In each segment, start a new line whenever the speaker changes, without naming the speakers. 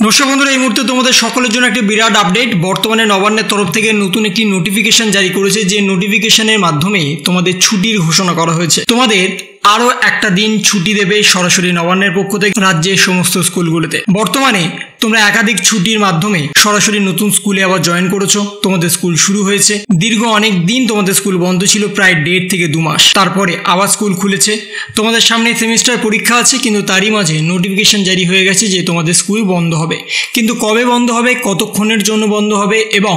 নমস্কার বন্ধুরা, এই মুহূর্তে তোমাদের সকলের জন্য একটি বিরাট আপডেট। বর্তমানে নবান্নের তরফ থেকে নতুন একটি নোটিফিকেশন জারি করেছে, যে নোটিফিকেশনের মাধ্যমে তোমাদের ছুটির ঘোষণা করা হয়েছে। তোমাদের আরও একটা দিন ছুটি দেবে সরাসরি নবান্নের পক্ষ থেকে রাজ্যের সমস্ত স্কুলগুলোতে। বর্তমানে তোমরা একাধিক ছুটির মাধ্যমে সরাসরি নতুন স্কুলে আবার জয়েন করেছো, তোমাদের স্কুল শুরু হয়েছে। দীর্ঘ অনেক দিন তোমাদের স্কুল বন্ধ ছিল, প্রায় 1.5 থেকে 2 মাস। তারপরে আবার স্কুল খুলেছে। তোমাদের সামনে সেমিস্টার পরীক্ষা আছে, কিন্তু তারই মাঝে নোটিফিকেশন জারি হয়ে গেছে যে তোমাদের স্কুল বন্ধ হবে। কিন্তু কবে বন্ধ হবে, কতক্ষণের জন্য বন্ধ হবে এবং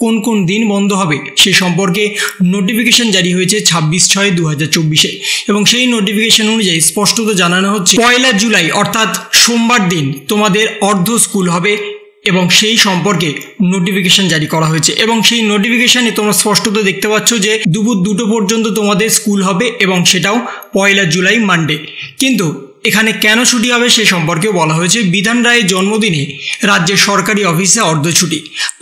কোন কোন দিন বন্ধ হবে সে সম্পর্কে নোটিফিকেশন জারি হয়েছে 26/6/2024 এবং সেই নোটিফিকেশন অনুযায়ী স্পষ্টত জানানো হচ্ছে 1 জুলাই অর্থাৎ সোমবার দিন তোমাদের অর্ধ স্কুল হবে এবং সেই সম্পর্কে নোটিফিকেশন জারি করা হয়েছে। এবং সেই নোটিফিকেশনে তোমরা স্পষ্টত দেখতে পাচ্ছ যে দুপুর 2টো পর্যন্ত তোমাদের স্কুল হবে এবং সেটাও 1 জুলাই মানডে। কিন্তু এখানে কেন ছুটি হবে সে সম্পর্কেও বলা হয়েছে। বিধান রায়ের জন্মদিনে রাজ্যের সরকারি অফিসে অর্ধ ছুটি।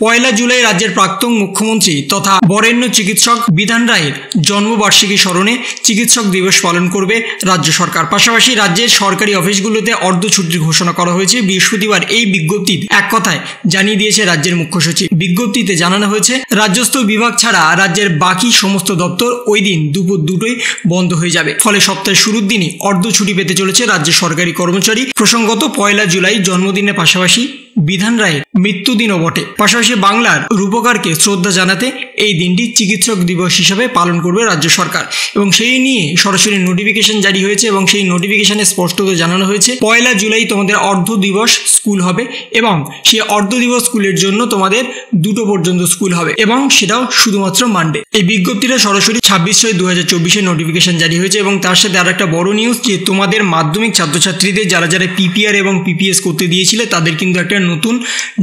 1 জুলাই রাজ্যের প্রাক্তন মুখ্যমন্ত্রী তথা বরেণ্য চিকিৎসক বিধান রায়ের জন্মবার্ষিকী স্মরণে চিকিৎসক দিবস পালন করবে রাজ্য সরকার। পাশাপাশি রাজ্যের সরকারি অফিসগুলোতে অর্ধ ছুটির ঘোষণা করা হয়েছে। বৃহস্পতিবার এই বিজ্ঞপ্তি এক কথায় জানিয়ে দিয়েছে রাজ্যের মুখ্য সচিব। বিজ্ঞপ্তিতে জানানো হয়েছে রাজ্যস্থ বিভাগ ছাড়া রাজ্যের বাকি সমস্ত দপ্তর ওই দিন দুপুর 2টোয় বন্ধ হয়ে যাবে। ফলে সপ্তাহের শুরুর দিনই অর্ধ ছুটি পেতে চলেছে রাজ্যের সরকারি কর্মচারী। প্রসঙ্গত 1 জুলাই জন্মদিনের পাশাপাশি বিধান রায়ের মৃত্যুদিনও বটে। পাশাপাশি বাংলার রূপকারকে শ্রদ্ধা জানাতে এই দিনটি চিকিৎসক দিবস হিসাবে পালন করবে রাজ্য সরকার এবং সেই নিয়ে সরাসরি নোটিফিকেশন জারি হয়েছে এবং সেই নোটিফিকেশনে স্পষ্টত জানানো হয়েছে 1 জুলাই তোমাদের অর্ধ দিবস স্কুল হবে এবং সেই অর্ধ দিবস স্কুলের জন্য তোমাদের 2টো পর্যন্ত স্কুল হবে এবং সেটাও শুধুমাত্র মানডে। এই বিজ্ঞপ্তিটা সরাসরি 26/6/2024 নোটিফিকেশন জারি হয়েছে এবং তার সাথে আর একটা বড় নিউজ যে তোমাদের মাধ্যমিক ছাত্রছাত্রীদের যারা পিপিআর এবং পিপিএস করতে দিয়েছিলে তাদের কিন্তু একটা নতুন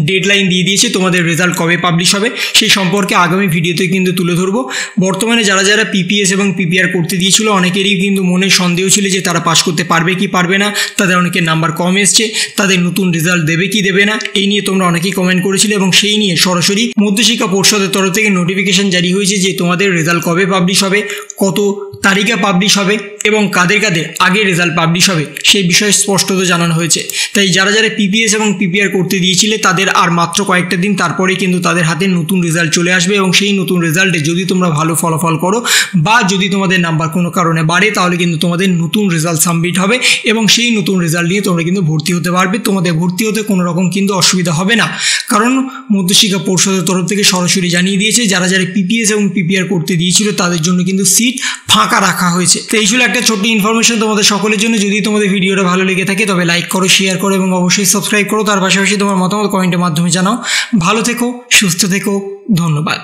ডেডলাইন দিয়ে দিয়েছে। তোমাদের রেজাল্ট কবে পাবলিশ হবে সেই সম্পর্কে আগামী ভিডিওতে কিন্তু তুলে ধরবো। বর্তমানে যারা পিপিএস এবং পিপিআর করতে দিয়েছিল অনেকেরই কিন্তু মনে সন্দেহ ছিল যে তারা পাস করতে পারবে কি পারবে না, তাদের অনেকের নাম্বার কম এসছে, তাদের নতুন রেজাল্ট দেবে কি দেবে না, এই নিয়ে তোমরা অনেকেই কমেন্ট করেছিলে এবং সেই নিয়ে সরাসরি মধ্যশিক্ষা পর্ষদের তরফ থেকে নোটিফিকেশন জারি হয়েছে যে তোমাদের রেজাল্ট কবে পাবলিশ হবে, কত তারিখে পাবলিশ হবে এবং কাদের কাদের আগে রেজাল্ট পাবলিশ হবে সেই বিষয়ে স্পষ্টত জানানো হয়েছে। তাই যারা পিপিএস এবং পিপিআর করতে দিয়েছিলে তাদের আর মাত্র কয়েকটা দিন তারপরেই কিন্তু তাদের হাতে নতুন রেজাল্ট চলে আসবে এবং সেই নতুন রেজাল্টে যদি তোমরা ভালো ফলাফল করো বা যদি তোমাদের নাম্বার কোনো কারণে বাড়ে তাহলে কিন্তু তোমাদের নতুন রেজাল্ট সাবমিট হবে এবং সেই নতুন রেজাল্ট নিয়ে তোমরা কিন্তু ভর্তি হতে পারবে। তোমাদের ভর্তি হতে কোনো রকম কিন্তু অসুবিধা হবে না, কারণ মধ্যশিক্ষা পর্ষদের তরফ থেকে সরাসরি জানিয়ে দিয়েছে যারা পিপিএস এবং পিপিআর করতে দিয়েছিল তাদের জন্য কিন্তু সিট ফাঁকা রাখা হয়েছে। তো এই ছিল একটা ছোট্ট ইনফরমেশন তোমাদের সকলের জন্য। যদি তোমাদের ভিডিওটা ভালো লেগে থাকে তবে লাইক করো, শেয়ার করো এবং অবশ্যই সাবস্ক্রাইব করো। তার পাশাপাশি তোমার মতামত কমেন্টের মাধ্যমে জানাও। ভালো থেকো, সুস্থ থেকো, ধন্যবাদ।